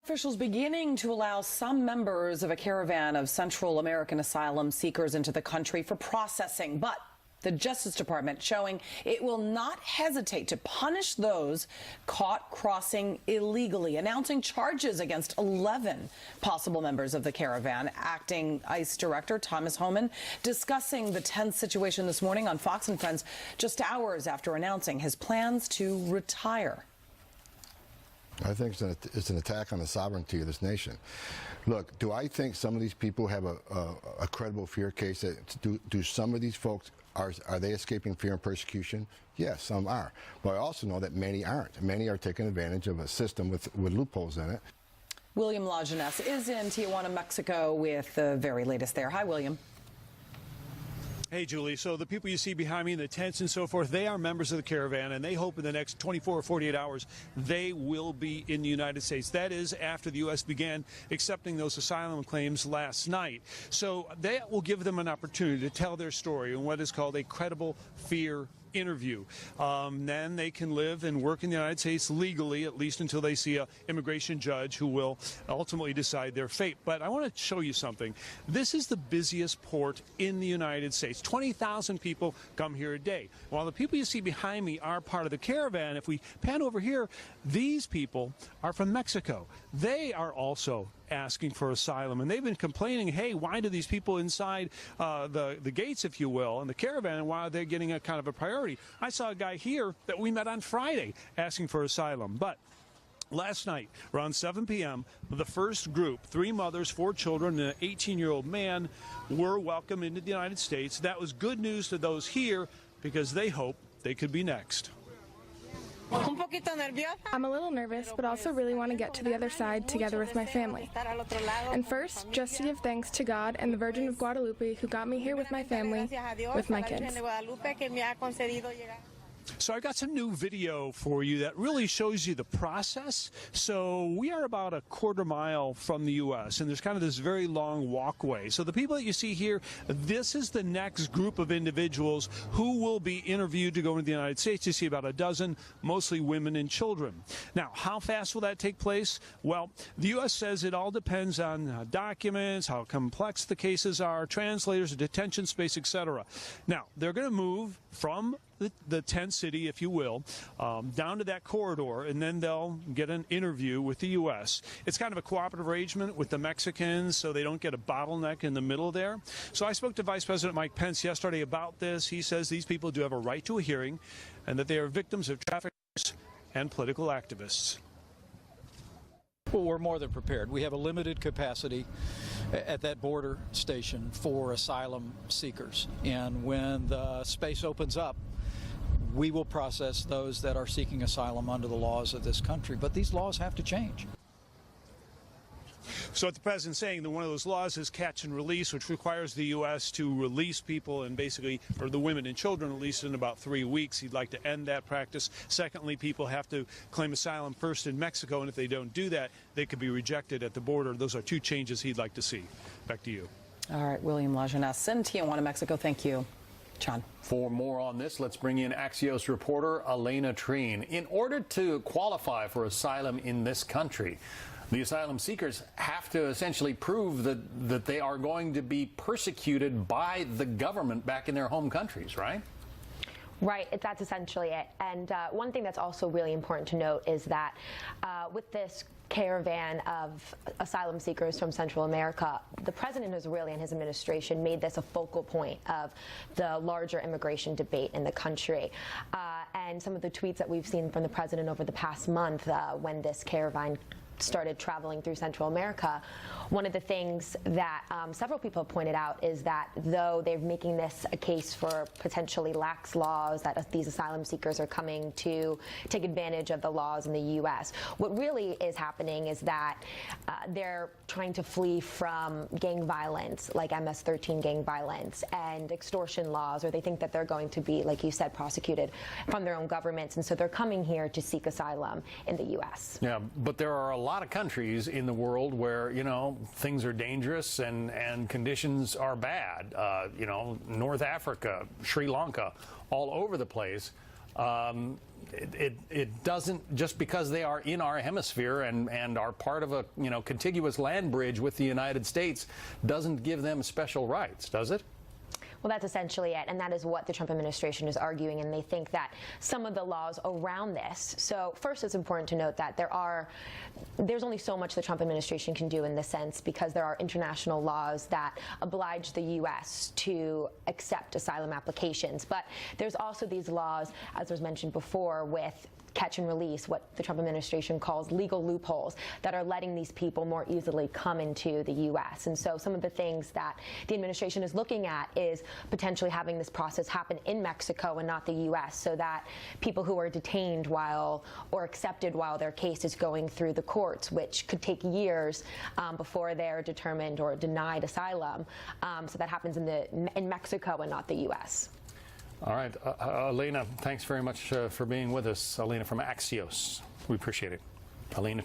Officials beginning to allow some members of a caravan of Central American asylum seekers into the country for processing, but the Justice Department showing it will not hesitate to punish those caught crossing illegally, announcing charges against 11 possible members of the caravan. Acting ICE Director Thomas Homan discussing the tense situation this morning on Fox and Friends just hours after announcing his plans to retire. I think it's an attack on the sovereignty of this nation. Look, do I think some of these people have a credible fear case? Do some of these folks, are they escaping fear and persecution? Yes, some are. But I also know that many aren't. Many are taking advantage of a system with loopholes in it. William Lajeunesse is in Tijuana, Mexico with the very latest there. Hi, William. Hey, Julie. So the people you see behind me in the tents and so forth, they are members of the caravan, and they hope in the next 24 or 48 hours they will be in the United States. That is after the U.S. began accepting those asylum claims last night. So that will give them an opportunity to tell their story in what is called a credible fear interview. Then they can live and work in the United States legally, at least until they see an immigration judge who will ultimately decide their fate. But I want to show you something. This is the busiest port in the United States. 20,000 people come here a day. While the people you see behind me are part of the caravan, if we pan over here, these people are from Mexico. They are also asking for asylum, and they've been complaining, hey, why do these people inside the gates, if you will, and the caravan, and why are they getting a kind of a priority? I saw a guy here that we met on Friday asking for asylum, but last night, around 7 p.m., the first group, 3 mothers, 4 children, and an 18-year-old man were welcomed into the United States. That was good news to those here because they hope they could be next. I'm a little nervous, but also really want to get to the other side together with my family. And first, just to give thanks to God and the Virgin of Guadalupe who got me here with my family, with my kids. So I got some new video for you that really shows you the process. So we are about a quarter mile from the U.S., and there's kind of this very long walkway. So the people that you see here, this is the next group of individuals who will be interviewed to go into the United States. You see about a dozen, mostly women and children. Now, how fast will that take place? Well, the U.S. says it all depends on documents, how complex the cases are, translators, detention space, etc. Now, they're going to move from the tent city, if you will, down to that corridor, and then they'll get an interview with the U.S. It's kind of a cooperative arrangement with the Mexicans so they don't get a bottleneck in the middle there. So I spoke to Vice President Mike Pence yesterday about this. He says these people do have a right to a hearing and that they are victims of traffickers and political activists. Well, we're more than prepared. We have a limited capacity at that border station for asylum seekers. And when the space opens up, we will process those that are seeking asylum under the laws of this country. But these laws have to change. So what the president's saying that one of those laws is catch and release, which requires the U.S. to release people and basically, or the women and children, released in about 3 weeks. He'd like to end that practice. Secondly, people have to claim asylum first in Mexico, and if they don't do that, they could be rejected at the border. Those are 2 changes he'd like to see. Back to you. All right, William Lajeunesse in Tijuana, Mexico. Thank you. John. For more on this, let's bring in Axios reporter Elena Treen. In order to qualify for asylum in this country, the asylum seekers have to essentially prove that they are going to be persecuted by the government back in their home countries, right? Right, that's essentially it. And one thing that's also really important to note is that with this caravan of asylum seekers from Central America, the president has really, and his administration, made this a focal point of the larger immigration debate in the country. And some of the tweets that we've seen from the president over the past month when this caravan started traveling through Central America, one of the things that several people have pointed out is that though they're making this a case for potentially lax laws, that these asylum seekers are coming to take advantage of the laws in the U.S., what really is happening is that they're trying to flee from gang violence, like MS-13 gang violence and extortion laws, or they think that they're going to be, like you said, prosecuted from their own governments, and so they're coming here to seek asylum in the U.S. Yeah, but there are a lot of countries in the world where, you know, things are dangerous and conditions are bad. You know, North Africa, Sri Lanka, all over the place. It doesn't, just because they are in our hemisphere and are part of a contiguous land bridge with the United States, doesn't give them special rights, does it? Well, that's essentially it, and that is what the Trump administration is arguing, and they think that some of the laws around this. So first, it's important to note that there's only so much the Trump administration can do in this sense, because there are international laws that oblige the U.S. to accept asylum applications. But there's also these laws, as was mentioned before, with catch and release, what the Trump administration calls legal loopholes, that are letting these people more easily come into the U.S. And so some of the things that the administration is looking at is potentially having this process happen in Mexico and not the U.S., so that people who are detained or accepted while their case is going through the courts, which could take years before they're determined or denied asylum, so that happens in Mexico and not the U.S. All right, Elena, thanks very much for being with us. Elena from Axios. We appreciate it. Elena.